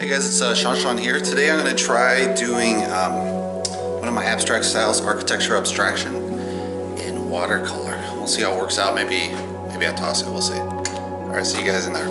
Hey guys, it's ShawNshawN here. Today I'm going to try doing one of my abstract styles, Architectural Abstraction, in watercolor. We'll see how it works out. Maybe I toss it. We'll see. All right, see you guys in there.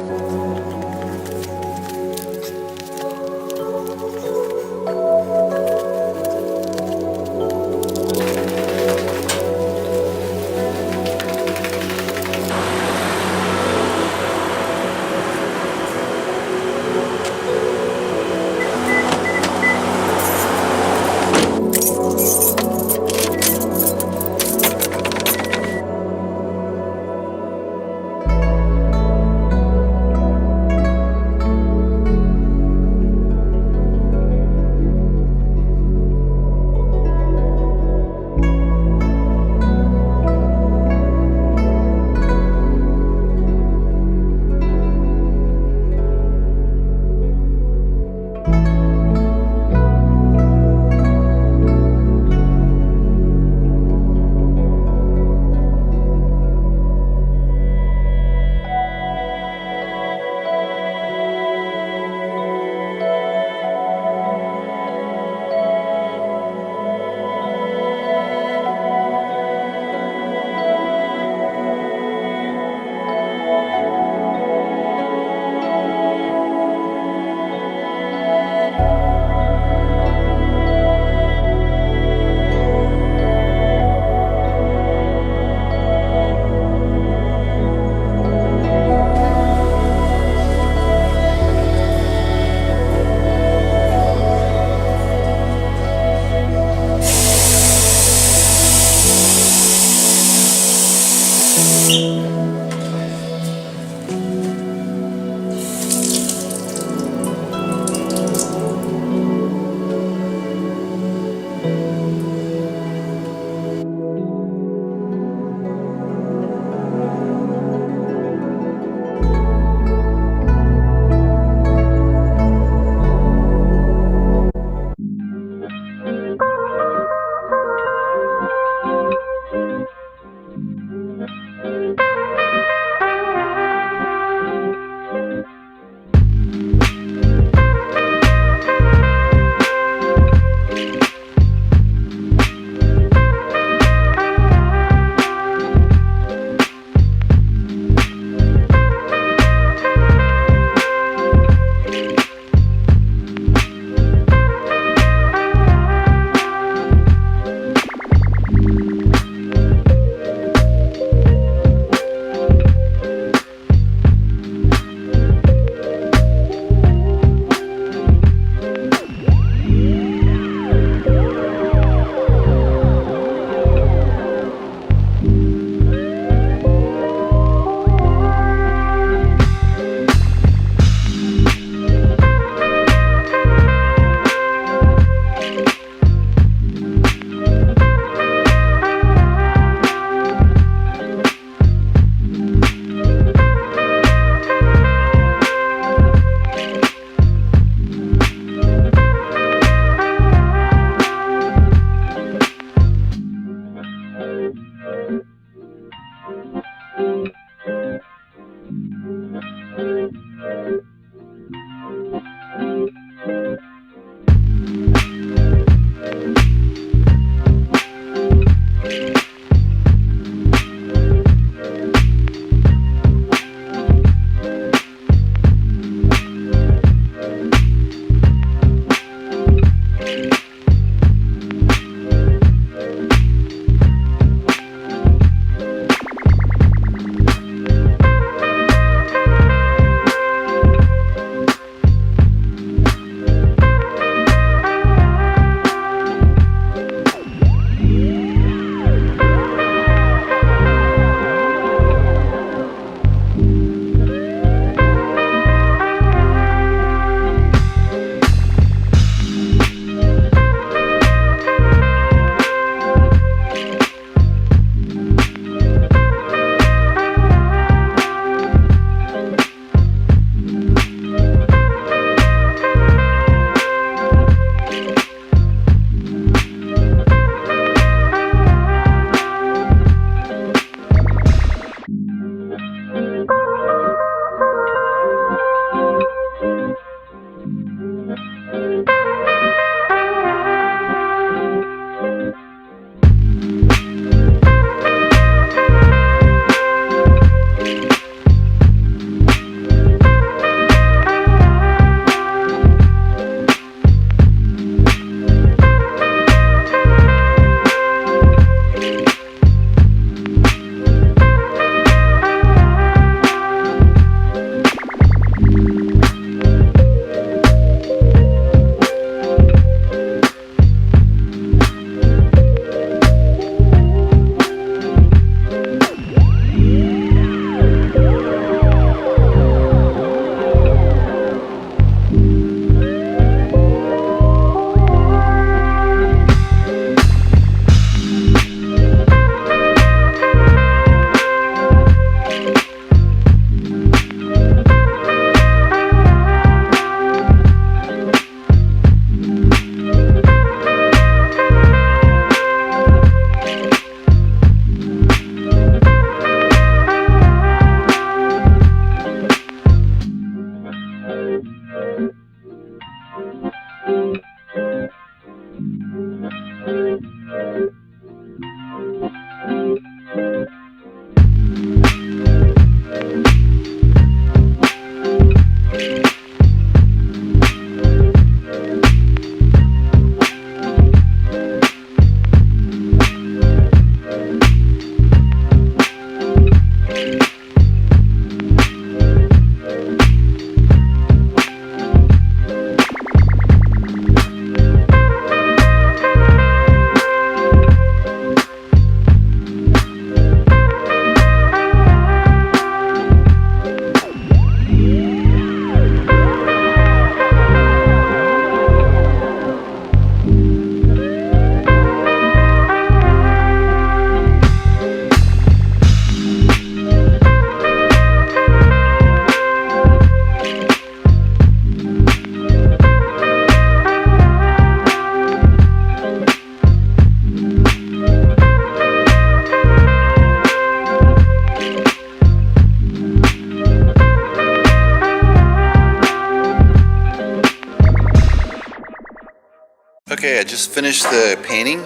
Okay, I just finished the painting.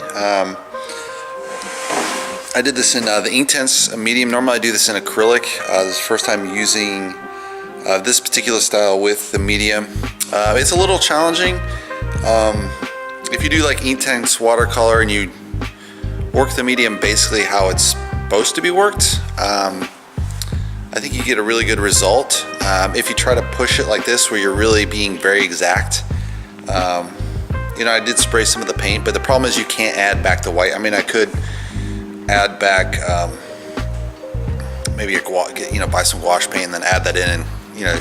I did this in the Inktense medium. Normally I do this in acrylic. This is the first time using this particular style with the medium. It's a little challenging. If you do like Inktense watercolor and you work the medium basically how it's supposed to be worked, I think you get a really good result. If you try to push it like this where you're really being very exact, you know, I did spray some of the paint, but the problem is you can't add back the white. I mean, I could add back maybe a buy some gouache paint and then add that in, and you know,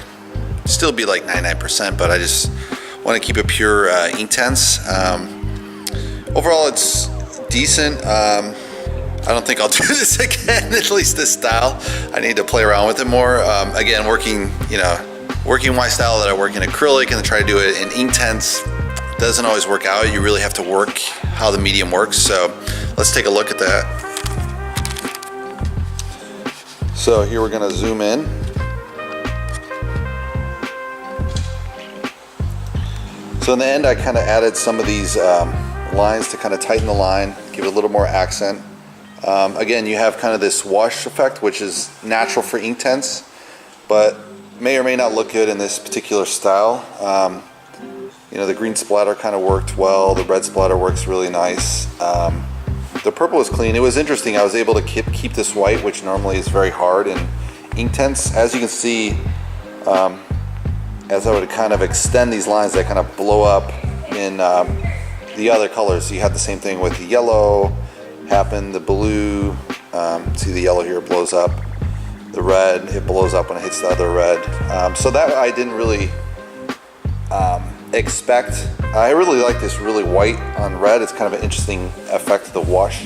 still be like 99%. But I just want to keep it pure Inktense. Overall, it's decent. I don't think I'll do this again. At least this style. I need to play around with it more. Again, working my style that I work in acrylic and try to do it in Inktense doesn't always work out. You really have to work how the medium works. So let's take a look at that. So here we're gonna zoom in. So in the end, I kind of added some of these lines to kind of tighten the line, give it a little more accent. Again, you have kind of this wash effect, which is natural for Inktense, but may or may not look good in this particular style. You know, the green splatter kind of worked well. The red splatter works really nice. The purple was clean. It was interesting. I was able to keep this white, which normally is very hard in Inktense. As you can see, as I would kind of extend these lines, they kind of blow up in the other colors. So you had the same thing with the yellow happen, the blue. See the yellow here blows up. The red, it blows up when it hits the other red. So that I didn't really expect. I really like this really white on red. It's kind of an interesting effect of the wash.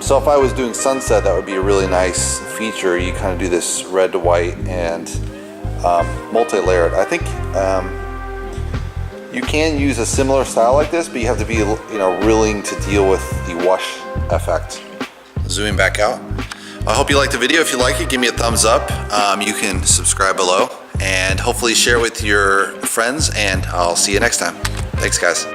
So if I was doing sunset, that would be a really nice feature. You kind of do this red to white and multi-layered. I think you can use a similar style like this, but you have to be willing to deal with the wash effect. Zooming back out. I hope you liked the video. If you like it, give me a thumbs up. You can subscribe below and hopefully share it with your friends, and I'll see you next time. Thanks, guys.